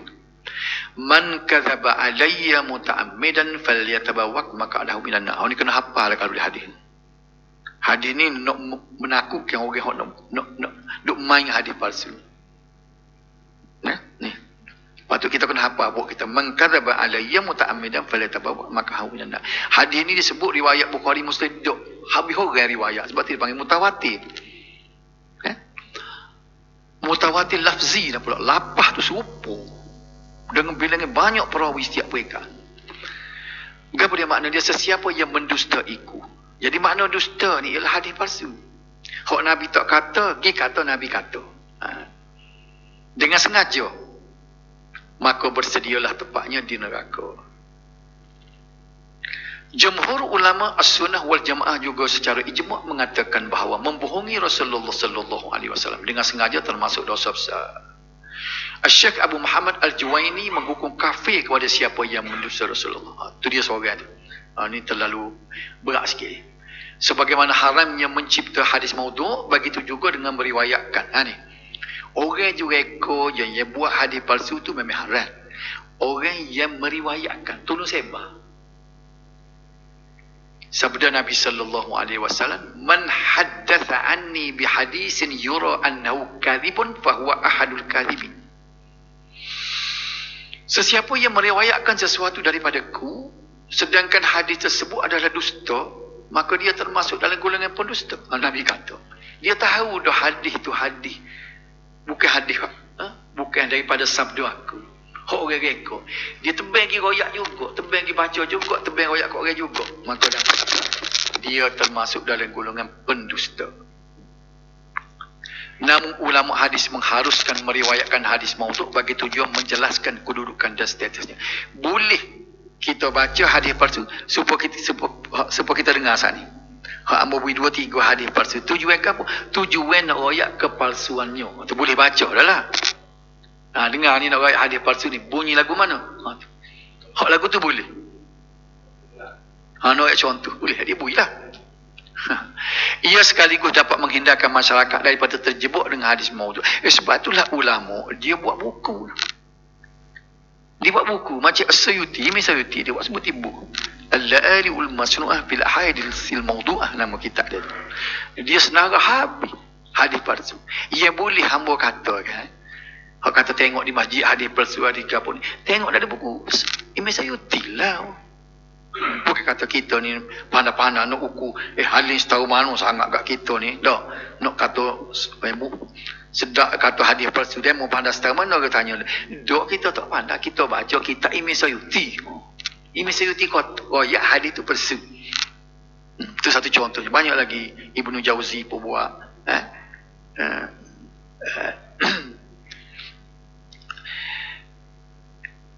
Man kadzaba alayya muta'ammidan falyatabawwaq maq'adahu minan nar. Ni kena hafal kalau di hadis. Hadis ni nak menakutkan orang nak duk main hadis palsu. Ni. Patut kita kena hafal buat kita man kadzaba alayya muta'ammidan falyatabawwaq maq'adahu minan nar. Hadis ni disebut riwayat Bukhari Muslim duk habis orang riwayat sebab tu dipanggil mutawatir. Mutawatir lafzi dah pula. Lapah tu serupa dengan bilangan banyak perawi setiap mereka. Apa dia makna dia? Sesiapa yang mendustaiku. Jadi makna dusta ni ialah hadis palsu. Hak Nabi tak kata, pergi kata Nabi kata. Dengan sengaja, maka bersedialah tempatnya di neraka. Jumhur ulama as-sunnah wal jamaah juga secara ijma' mengatakan bahawa membohongi Rasulullah sallallahu alaihi wasallam dengan sengaja termasuk dosa besar. Syekh Abu Muhammad Al-Juwaini menghukum kafir kepada siapa yang mendusta Rasulullah. Itu dia seorang tu. Ini terlalu berat sikit. Sebagaimana haramnya mencipta hadis maudhu', begitu juga dengan meriwayatkan. Ni. Orang jureka yang buat hadis palsu tu memang haram. Orang yang meriwayatkan, tolong sebab. Sabda Nabi sallallahu alaihi wasallam, "Man haddatha anni bi hadisin yura annahu kadhibun fa huwa ahadul kadhibin." Sesiapa yang meriwayatkan sesuatu daripadaku sedangkan hadis tersebut adalah dusta, maka dia termasuk dalam golongan pendusta. Nabi kata. Dia tahu dah hadis tu hadis. Bukan hadis bukan daripada sabda aku. Hak orang reka. Dia tebang pergi royak juga, tebang pergi baca juga, tebang royak kat orang juga. Maka dapat dia termasuk dalam golongan pendusta. Namun ulama hadis mengharuskan meriwayatkan hadis maudhu' bagi tujuan menjelaskan kedudukan dan statusnya. Boleh kita baca hadis palsu supaya kita dengar saat ni. Hak ambo bui 2-3 hadis palsu. Tujuan apa? Tujuan nak royak kepalsuannya. Tu boleh baca dah lah. Dengar ni nak royak hadis palsu ni. Bunyi lagu mana? Hak lagu tu boleh. Nak royak contoh. Boleh. Dia bunyi lah. Ia sekaligus dapat menghindarkan masyarakat daripada terjebak dengan hadis maudhu'. Sebab itulah ulama dia buat buku. Dia buat buku macam As-Suyuti, Imam Suyuti dia buat sebuah buku. Al-La'ali ul-Masnu'ah fil Ahaditsil Maudhu'ah, nama kitab dia. Dia senara habis hadis palsu. Ia boleh hamba katakan. Hak kata tengok di masjid hadis palsu hadis apa ni. Tengok ada buku Imam Suyuti lah. Bukan kata kita ni pandai-pandai nak ukur hadis tahu mana sangat kat kita ni dah nak kata sedap kata hadis palsu dia mau pandai tahu mana ke tanya dok kita tak pandai kita baca kitab Imam Suyuti. Imam Suyuti kata royak hadis tu palsu. Itu satu contohnya. Banyak lagi Ibnu Jauzi pun buat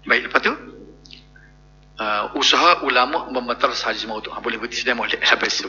baik, lepas tu usaha ulama membatalkan hadis maudhu'. Boleh berhenti sudah, boleh habis.